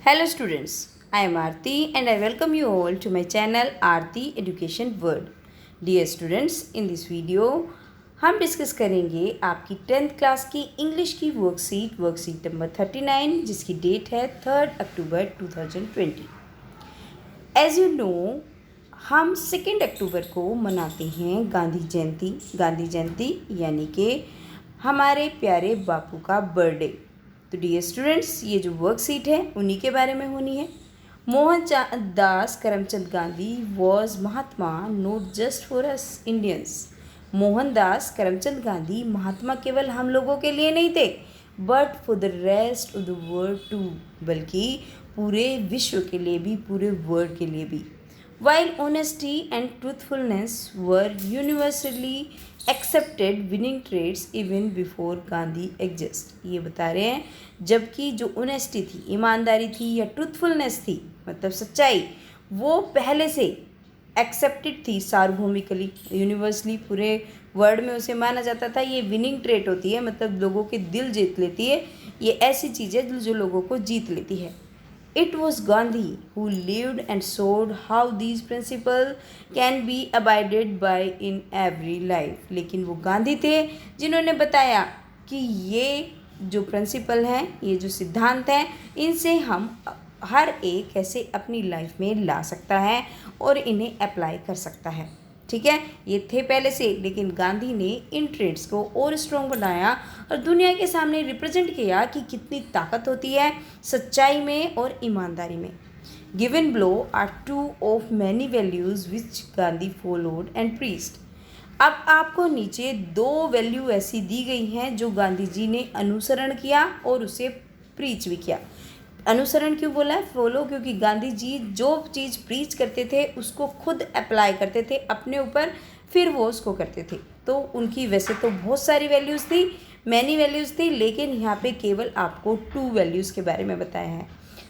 Hello students, I am Aarti and I welcome you all to my channel Aarti Education World. Dear students, in this video हम discuss करेंगे आपकी 10th class की English की worksheet number 39 जिसकी date है 3 अक्टूबर 2020। As you know हम 2 अक्टूबर को मनाते हैं गांधी जयंती यानी कि हमारे प्यारे बापू का बर्थडे। तो डियर स्टूडेंट्स, ये जो वर्कशीट है उन्हीं के बारे में होनी है। Mohandas Karamchand Gandhi was Mahatma not just for us Indians. Mohandas Karamchand Gandhi Mahatma केवल हम लोगों के लिए नहीं थे but for the rest of the world too, बल्कि पूरे विश्व के लिए भी, पूरे वर्ल्ड के लिए भी। While honesty and truthfulness were universally accepted winning traits even before Gandhi exist, ये बता रहे हैं जबकि जो ऑनेस्टी थी, ईमानदारी थी या ट्रूथफुलनेस थी मतलब सच्चाई, वो पहले से एक्सेप्टेड थी सार्वभौमिकली, यूनिवर्सली पूरे वर्ल्ड में उसे माना जाता था। ये विनिंग ट्रेट होती है मतलब लोगों के दिल जीत लेती है। ये ऐसी चीज़ है जो लोगों को जीत लेती है। It was Gandhi who lived and showed how these principles can be abided by in every life। लेकिन वो गांधी थे जिन्होंने बताया कि ये जो प्रिंसिपल हैं, ये जो सिद्धांत हैं, इनसे हम हर एक कैसे अपनी लाइफ में ला सकता है और इन्हें अप्लाई कर सकता है। ठीक है, ये थे पहले से, लेकिन गांधी ने इन ट्रेड्स को और स्ट्रॉन्ग बनाया और दुनिया के सामने रिप्रेजेंट किया कि कितनी ताकत होती है सच्चाई में और ईमानदारी में। Given below are two of many values which Gandhi followed and preached. अब आपको नीचे 2 वैल्यू ऐसी दी गई हैं जो गांधी जी ने अनुसरण किया और उसे प्रीच भी किया। अनुसरण क्यों बोला है? फॉलो, क्योंकि गांधी जी जो चीज़ प्रीच करते थे उसको खुद अप्लाई करते थे अपने ऊपर, फिर वो उसको करते थे। तो उनकी वैसे तो बहुत सारी वैल्यूज़ थी, मैनी वैल्यूज़ थी, लेकिन यहाँ पे केवल आपको 2 वैल्यूज़ के बारे में बताया है।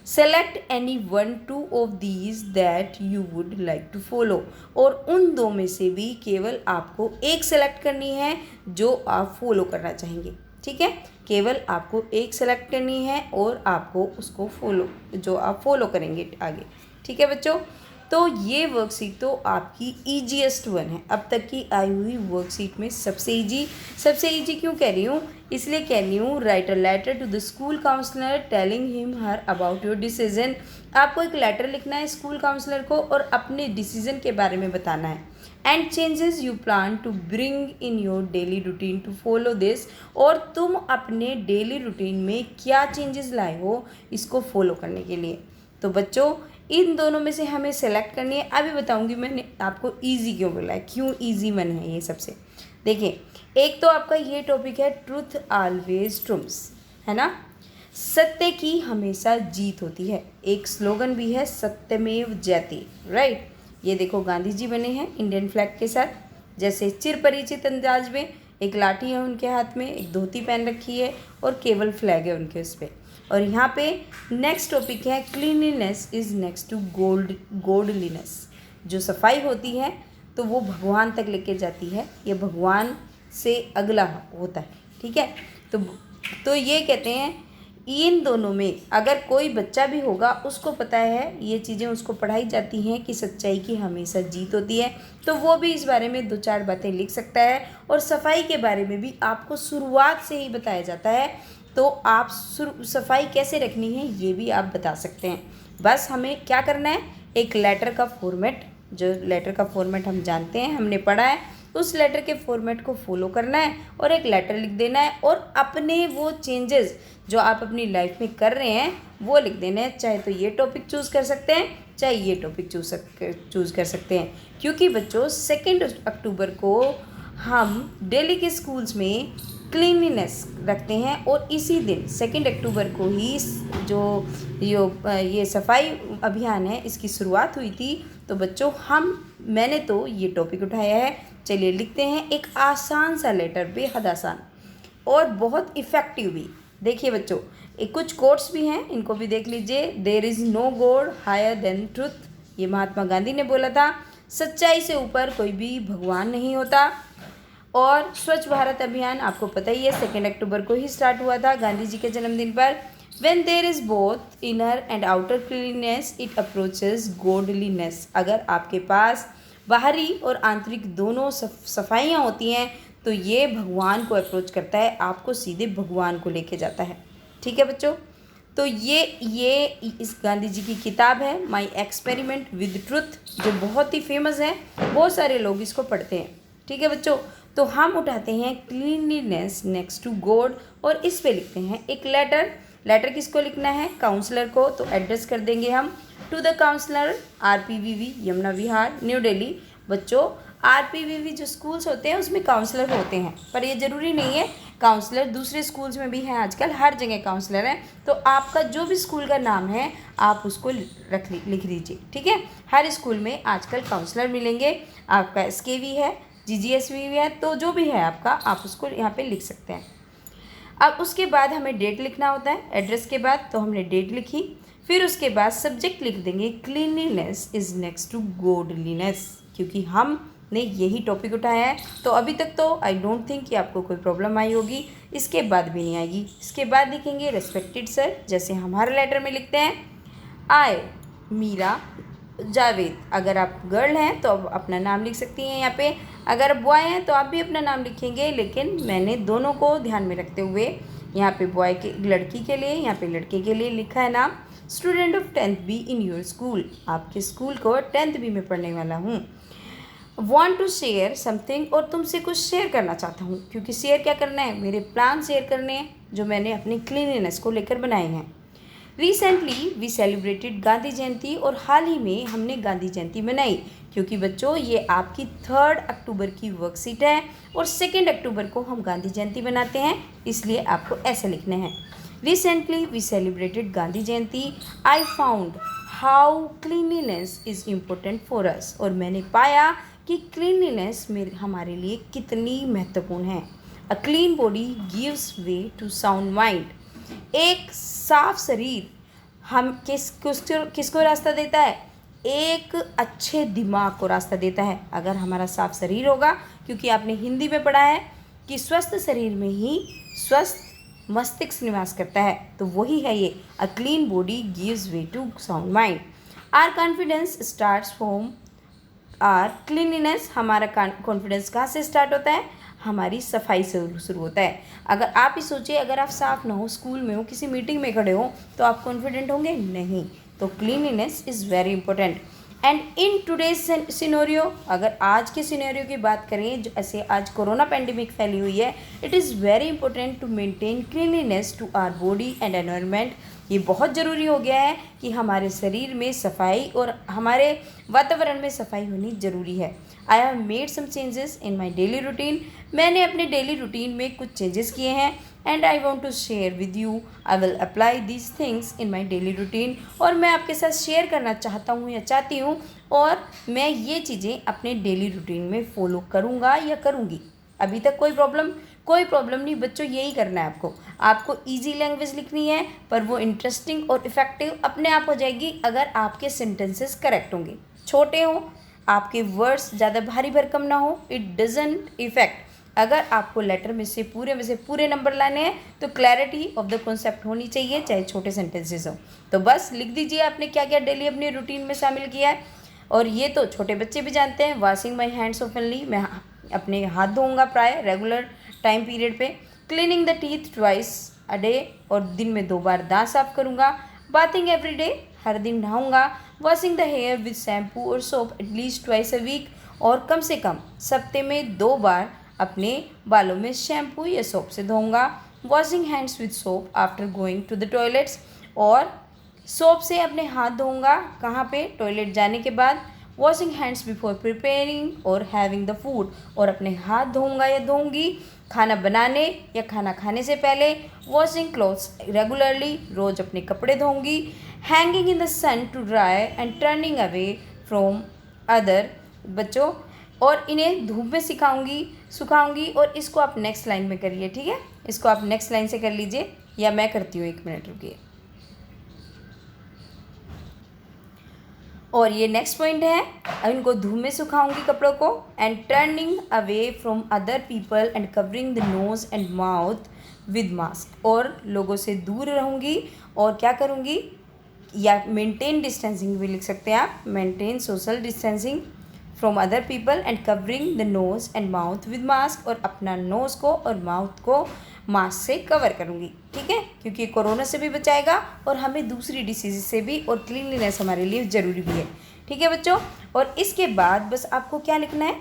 Select any 1-2 of these that you would like to follow. और उन 2 में से भी केवल आपको एक सेलेक्ट करनी है जो आप फॉलो करना चाहेंगे। ठीक है, केवल आपको एक सेलेक्ट करनी है और आपको उसको जो आप फॉलो करेंगे आगे। ठीक है बच्चों, तो ये वर्कशीट तो आपकी ईजीएस्ट वन है अब तक की आई हुई वर्कशीट में। सबसे इजी क्यों कह रही हूँ? इसलिए कह रही हूँ, write a letter to the school counsellor telling him her about your decision. आपको एक लेटर लिखना है स्कूल काउंसलर को और अपने डिसीजन के बारे में बताना है। And changes you plan to bring in your daily routine to follow this. और तुम अपने डेली रूटीन में क्या चेंजेस लाए हो इसको फॉलो करने के लिए। तो बच्चों, इन दोनों में से हमें सेलेक्ट करनी है। अभी बताऊंगी मैंने आपको इजी क्यों बोला है, क्यों इजी वन है ये सबसे। देखिए, एक तो आपका ये टॉपिक है ट्रूथ ऑलवेज ट्रूम्स, है ना, सत्य की हमेशा जीत होती है। एक स्लोगन भी है सत्यमेव जयते, राइट। ये देखो गांधी जी बने हैं इंडियन फ्लैग के साथ, जैसे चिर परिचित अंदाज में। एक लाठी है उनके हाथ में, एक धोती पहन रखी है और केवल फ्लैग है उनके उस पर। और यहाँ पे नेक्स्ट टॉपिक है cleanliness is next to godliness. जो सफाई होती है तो वो भगवान तक लेके जाती है, ये भगवान से अगला होता है। ठीक है, तो ये कहते हैं इन दोनों में अगर कोई बच्चा भी होगा उसको पता है, ये चीज़ें उसको पढ़ाई जाती हैं कि सच्चाई की हमेशा जीत होती है, तो वो भी इस बारे में 2-4 बातें लिख सकता है। और सफाई के बारे में भी आपको शुरुआत से ही बताया जाता है, तो आप सफाई कैसे रखनी है ये भी आप बता सकते हैं। बस हमें क्या करना है, एक लेटर का फॉर्मेट, जो लेटर का फॉर्मेट हम जानते हैं, हमने पढ़ा है, उस लेटर के फॉर्मेट को फॉलो करना है और एक लेटर लिख देना है और अपने वो चेंजेस जो आप अपनी लाइफ में कर रहे हैं वो लिख देना है। चाहे तो ये टॉपिक चूज़ कर सकते हैं, चाहे ये टॉपिक चूज़ कर सकते हैं, क्योंकि बच्चों 2 अक्टूबर को हम दिल्ली के स्कूल्स में क्लीनलीनेस रखते हैं और इसी दिन 2 अक्टूबर को ही ये सफाई अभियान है इसकी शुरुआत हुई थी। तो बच्चों मैंने तो ये टॉपिक उठाया है। चलिए लिखते हैं एक आसान सा लेटर, बेहद आसान और बहुत इफ़ेक्टिव भी। देखिए बच्चों, एक कुछ कोट्स भी हैं, इनको भी देख लीजिए। There is no god higher than truth, ये महात्मा गांधी ने बोला था। सच्चाई से ऊपर कोई भी भगवान नहीं होता। और स्वच्छ भारत अभियान आपको पता ही है 2 अक्टूबर को ही स्टार्ट हुआ था गांधी जी के जन्मदिन पर। When there is both inner and outer cleanliness, it approaches godliness. अगर आपके पास बाहरी और आंतरिक दोनों सफाइयाँ होती हैं तो ये भगवान को अप्रोच करता है, आपको सीधे भगवान को लेके जाता है। ठीक है बच्चों, तो ये इस गांधी जी की किताब है माई एक्सपेरिमेंट विद ट्रुथ, जो बहुत ही फेमस है, बहुत सारे लोग इसको पढ़ते हैं। ठीक है बच्चों, तो हम उठाते हैं क्लीनलीनेस नेक्स्ट टू गॉड और इस पे लिखते हैं एक लेटर किसको लिखना है? काउंसलर को। तो एड्रेस कर देंगे हम to the counsellor RPVV Yamuna Vihar New Delhi. बच्चों RPVV जो स्कूल्स होते हैं उसमें काउंसलर होते हैं, पर ये ज़रूरी नहीं है, काउंसलर दूसरे स्कूल्स में भी हैं, आजकल हर जगह काउंसलर हैं। तो आपका जो भी स्कूल का नाम है आप उसको लिख लीजिए। ठीक है, हर स्कूल में आजकल काउंसलर मिलेंगे, आपका SKV है, GGSV भी है, तो जो भी है आपका आप उसको यहाँ पे लिख सकते हैं। अब उसके बाद हमें डेट लिखना होता है, एड्रेस के बाद तो हमने डेट लिखी, फिर उसके बाद सब्जेक्ट लिख देंगे cleanliness is next to godliness, क्योंकि हमने यही टॉपिक उठाया है। तो अभी तक तो आई डोंट थिंक कि आपको कोई प्रॉब्लम आई होगी, इसके बाद भी नहीं आएगी। इसके बाद लिखेंगे रेस्पेक्टेड सर, जैसे हमारे लेटर में लिखते हैं आई मीरा जावेद। अगर आप गर्ल हैं तो आप अपना नाम लिख सकती हैं यहाँ पे, अगर बॉय हैं तो आप भी अपना नाम लिखेंगे, लेकिन मैंने दोनों को ध्यान में रखते हुए यहाँ पे बॉय के लड़की के लिए, यहाँ पे लड़के के लिए लिखा है नाम। Student of 10th B in your school, आपके स्कूल को 10th B में पढ़ने वाला हूँ। वॉन्ट टू शेयर समथिंग, और तुमसे कुछ शेयर करना चाहता हूँ, क्योंकि शेयर क्या करना है? मेरे प्लान शेयर करने हैं जो मैंने अपनी क्लीनलीनेस को लेकर बनाए हैं। रिसेंटली वी सेलिब्रेटेड गांधी जयंती, और हाल ही में हमने गांधी जयंती मनाई, क्योंकि बच्चों ये आपकी 3 अक्टूबर की वर्कशीट है और 2 अक्टूबर को हम गांधी जयंती मनाते हैं, इसलिए आपको ऐसे लिखना है। Recently we celebrated Gandhi Jayanti, I found how cleanliness is important for us, और मैंने पाया कि क्लीनलीनेस हमारे लिए कितनी महत्वपूर्ण है। A clean body gives way to sound mind, एक साफ शरीर हम किसको रास्ता देता है? एक अच्छे दिमाग को रास्ता देता है। अगर हमारा साफ शरीर होगा, क्योंकि आपने हिंदी में पढ़ा है कि स्वस्थ शरीर में ही स्वस्थ मस्तिष्क निवास करता है, तो वही है ये, a clean body gives way to sound mind. Our confidence starts from our cleanliness, हमारा कॉन्फिडेंस कहाँ से स्टार्ट होता है? हमारी सफाई से शुरू होता है। अगर आप ही सोचिए, अगर आप साफ ना हो, स्कूल में हो, किसी मीटिंग में खड़े हो, तो आप कॉन्फिडेंट होंगे? नहीं। तो cleanliness is very important. And in today's scenario, अगर आज के सिनेरियो की बात करें, जो ऐसे आज कोरोना पेंडेमिक फैली हुई है, it is very important to maintain cleanliness to our body and environment. ये बहुत ज़रूरी हो गया है कि हमारे शरीर में सफाई और हमारे वातावरण में सफाई होनी ज़रूरी है। I have made some changes in my daily routine, मैंने अपने डेली रूटीन में कुछ चेंजेस किए हैं। And I want to share with you, I will apply these things in my daily routine, और मैं आपके साथ शेयर करना चाहता हूँ या चाहती हूँ, और मैं ये चीज़ें अपने डेली रूटीन में फॉलो करूँगा या करूँगी। अभी तक कोई प्रॉब्लम नहीं बच्चों, यही करना है आपको ईजी लैंग्वेज लिखनी है, पर वो इंटरेस्टिंग और इफ़ेक्टिव अपने आप हो जाएगी अगर आपके सेंटेंसेस करेक्ट होंगे। छोटे हों, आपके वर्ड्स ज़्यादा भारी भरकम ना हो, इट डजंट इफेक्ट। अगर आपको लेटर में से पूरे नंबर लाने हैं तो क्लैरिटी ऑफ द कॉन्सेप्ट होनी चाहिए, चाहे छोटे सेंटेंसेस हो। तो बस लिख दीजिए आपने क्या क्या डेली अपने रूटीन में शामिल किया है, और ये तो छोटे बच्चे भी जानते हैं। वॉशिंग माई हैंड्स ओपनली, मैं अपने हाथ धोऊंगा प्राय रेगुलर टाइम पीरियड पे। Cleaning the teeth twice a day, और दिन में 2 बार दांत साफ करूँगा। बाथिंग एवरी डे, हर दिन नहाऊंगा। Washing the hair with shampoo और soap at least twice a week, और कम से कम सप्ते में 2 बार अपने बालों में शैम्पू या सोप से धोऊंगा। Washing hands with soap after going to the toilets, और सोप से अपने हाथ धोऊंगा कहाँ पे? टॉयलेट जाने के बाद। वॉशिंग हैंड्स बिफोर प्रिपेयरिंग और हैविंग द फूड, और अपने हाथ धोऊंगा या धोऊंगी खाना बनाने या खाना खाने से पहले। वॉशिंग क्लोथ्स रेगुलरली, रोज़ अपने कपड़े धोऊंगी। Hanging in the sun to dry and turning away from other, बच्चों, और इन्हें धूप में सुखाऊंगी। और इसको आप नेक्स्ट लाइन में करिए, ठीक है? इसको आप नेक्स्ट लाइन से कर लीजिए, या मैं करती हूँ, 1 मिनट रुकिए। और ये नेक्स्ट पॉइंट है, इनको धूप में सुखाऊंगी कपड़ों को। And turning away from other people and covering the nose and mouth with mask, और लोगों से दूर रहूँगी और क्या करूँगी, या मेंटेन डिस्टेंसिंग भी लिख सकते हैं आप, maintain social distancing from other people and covering the nose and mouth with mask, और अपना नोज़ को और माउथ को मास्क से कवर करूँगी, ठीक है, क्योंकि कोरोना से भी बचाएगा और हमें दूसरी डिसीज़ से भी, और क्लीनलीनेस हमारे लिए ज़रूरी भी है, ठीक है बच्चों। और इसके बाद बस आपको क्या लिखना है,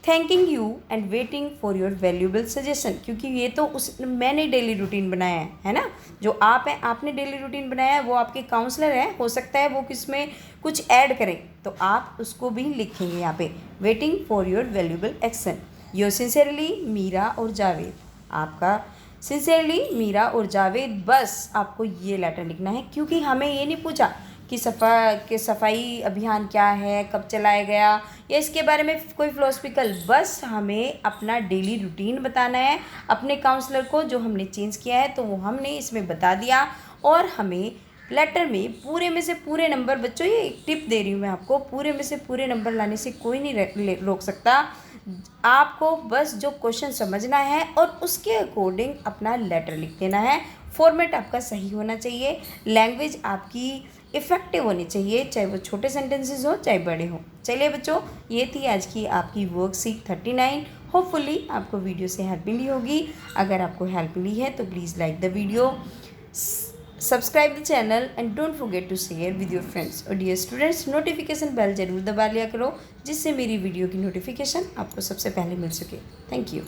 thanking you and waiting for your valuable suggestion, क्योंकि ये तो मैंने डेली रूटीन बनाया है ना, जो आप हैं आपने डेली रूटीन बनाया है, वो आपके काउंसलर हैं, हो सकता है वो किसमें कुछ ऐड करें, तो आप उसको भी लिखेंगे यहाँ पे, waiting for your valuable action. Your sincerely Meera और जावेद, आपका सिंसियरली मीरा और जावेद, बस आपको ये लेटर लिखना है, क्योंकि हमें ये नहीं पूछा कि सफाई अभियान क्या है, कब चलाया गया, या इसके बारे में कोई फिलोसफिकल, बस हमें अपना डेली रूटीन बताना है अपने काउंसलर को, जो हमने चेंज किया है तो वो हमने इसमें बता दिया। और हमें लेटर में पूरे में से पूरे नंबर, बच्चों ये एक टिप दे रही हूँ मैं आपको, पूरे में से पूरे नंबर लाने से कोई नहीं रोक सकता, आपको बस जो क्वेश्चन समझना है और उसके अकॉर्डिंग अपना लेटर लिख देना है। फॉर्मेट आपका सही होना चाहिए, लैंग्वेज आपकी इफ़ेक्टिव होनी चाहिए, चाहे वो छोटे सेंटेंसेस हो चाहे बड़े हों। चलिए बच्चों, ये थी आज की आपकी वर्कशीट 39। होपफुली आपको वीडियो से हेल्प मिली होगी। अगर आपको हेल्प मिली है तो please like the video, subscribe the channel and don't forget to share with your friends. और डियर स्टूडेंट्स, नोटिफिकेशन बेल जरूर दबा लिया करो, जिससे मेरी वीडियो की नोटिफिकेशन आपको सबसे पहले मिल सके। Thank you.